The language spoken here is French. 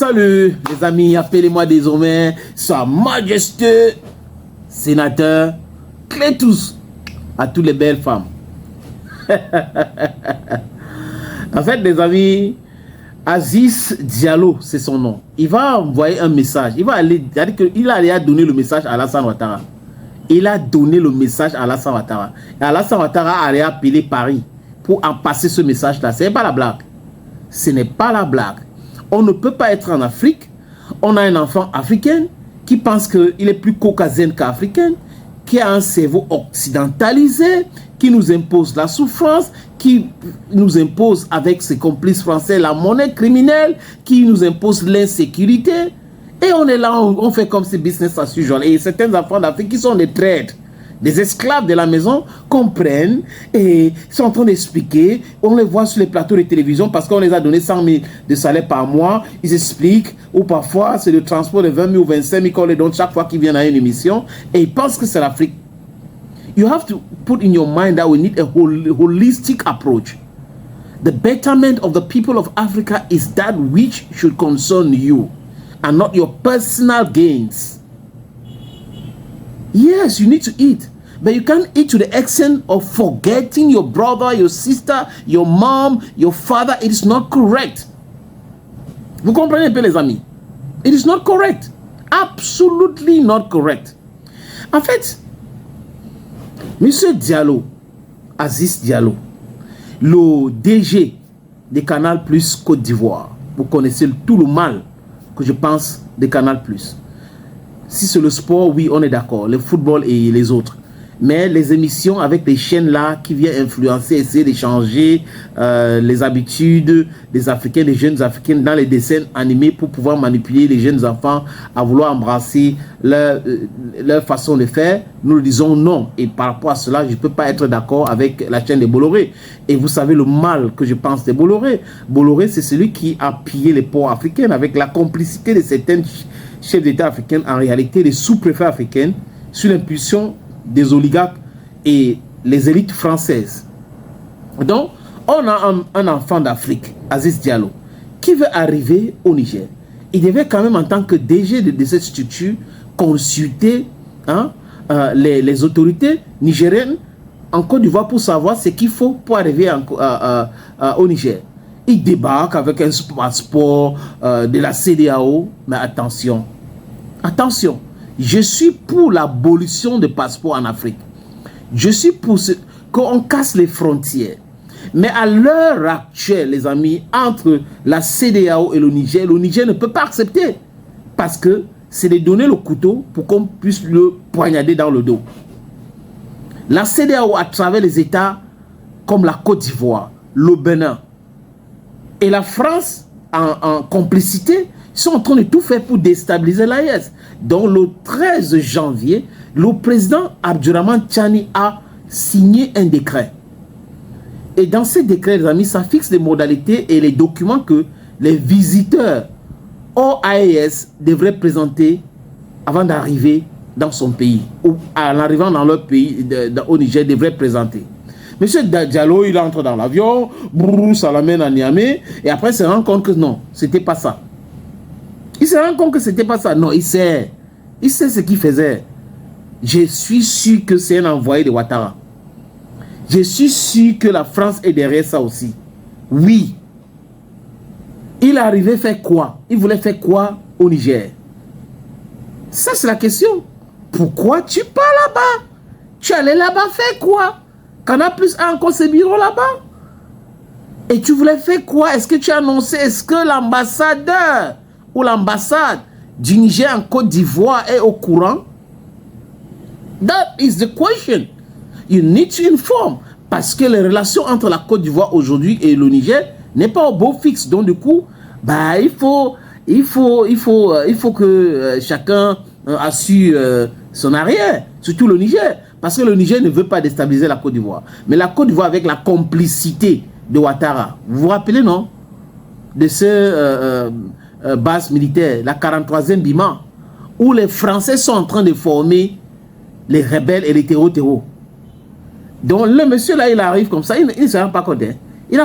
Salut les amis, appelez-moi désormais Sa Majesté Sénateur Clétus, à toutes les belles femmes. En fait, les amis, Aziz Diallo, c'est son nom. Il va envoyer un message. Il a donné le message à Alassane Ouattara. Il a donné le message à Alassane Ouattara. Et Alassane Ouattara a appelé Paris pour en passer ce message-là. Ce n'est pas la blague. Ce n'est pas la blague. On ne peut pas être en Afrique. On a un enfant africain qui pense qu'il est plus caucasien qu'africain, qui a un cerveau occidentalisé, qui nous impose la souffrance, qui nous impose avec ses complices français la monnaie criminelle, qui nous impose l'insécurité. Et on est là, on fait comme si business as usual. Et certains enfants d'Afrique qui sont des traîtres, des esclaves de la maison, comprennent et sont en train d'expliquer. On les voit sur les plateaux de télévision parce qu'on les a donné 100 000 de salaire par mois. Ils expliquent, ou parfois c'est le transport de 20 000 ou 25 000 qu'on les donne chaque fois qu'ils viennent à une émission. Et ils pensent que c'est l'Afrique. You have to put in your mind that we need a holistic approach. The betterment of the people of Africa is that which should concern you and not your personal gains. Yes, you need to eat, but you can't eat to the extent of forgetting your brother, your sister, your mom, your father. It is not correct. Vous comprenez un peu, les amis? It is not correct. Absolutely not correct. En fait, Monsieur Diallo, Aziz Diallo, le DG de Canal Plus Côte d'Ivoire, vous connaissez tout le mal que je pense de Canal Plus. Si c'est le sport, oui, on est d'accord, le football et les autres. Mais les émissions avec les chaînes là qui viennent influencer, essayer de changer les habitudes des Africains, des jeunes Africains dans les dessins animés pour pouvoir manipuler les jeunes enfants à vouloir embrasser leur façon de faire, nous le disons non. Et par rapport à cela, je ne peux pas être d'accord avec la chaîne de Bolloré. Et vous savez le mal que je pense de Bolloré. Bolloré, c'est celui qui a pillé les ports africains avec la complicité de certains chefs d'État africains, en réalité les sous-préfets africains, sous l'impulsion des oligarques et les élites françaises. Donc, on a un enfant d'Afrique, Aziz Diallo, qui veut arriver au Niger. Il devait quand même, en tant que DG de cette structure, consulter les autorités nigériennes en Côte d'Ivoire pour savoir ce qu'il faut pour arriver au Niger. Il débarque avec un passeport de la CEDEAO, mais attention, attention. Je suis pour l'abolition des passeports en Afrique. Je suis pour qu'on casse les frontières. Mais à l'heure actuelle, les amis, entre la CEDEAO et le Niger ne peut pas accepter. Parce que c'est de donner le couteau pour qu'on puisse le poignarder dans le dos. La CEDEAO, à travers les États comme la Côte d'Ivoire, le Bénin et la France, en complicité, sont en train de tout faire pour déstabiliser l'AES. Donc le 13 janvier, le président Abdourahmane Tchani a signé un décret. Et dans ce décret, les amis, ça fixe les modalités et les documents que les visiteurs au AES devraient présenter avant d'arriver dans son pays, ou en arrivant dans leur pays, au Niger, devraient présenter. Monsieur Diallo, il entre dans l'avion, ça l'amène à Niamey, et après il se rend compte que non, c'était pas ça. Il se rend compte que c'était pas ça. Non, il sait ce qu'il faisait. Je suis sûr que c'est un envoyé de Ouattara. Je suis sûr que la France est derrière ça aussi. Oui. Il arrivait faire quoi? Il voulait faire quoi au Niger? Ça, c'est la question. Pourquoi tu pars là-bas? Tu allais là-bas faire quoi? Canal Plus a encore ses bureaux là-bas? Et tu voulais faire quoi? Est-ce que tu as annoncé? Est-ce que l'ambassadeur ou l'ambassade du Niger en Côte d'Ivoire est au courant? That is the question. You need to inform. Parce que les relations entre la Côte d'Ivoire aujourd'hui et le Niger n'est pas au beau fixe. Donc du coup, bah, il faut que chacun assure son arrière, surtout le Niger. Parce que le Niger ne veut pas déstabiliser la Côte d'Ivoire. Mais la Côte d'Ivoire, avec la complicité de Ouattara, vous vous rappelez, non? De ce base militaire, la 43e Bima, où les Français sont en train de former les rebelles et les terreaux. Donc le monsieur là, il arrive comme ça, il ne se rend pas compte. Hein.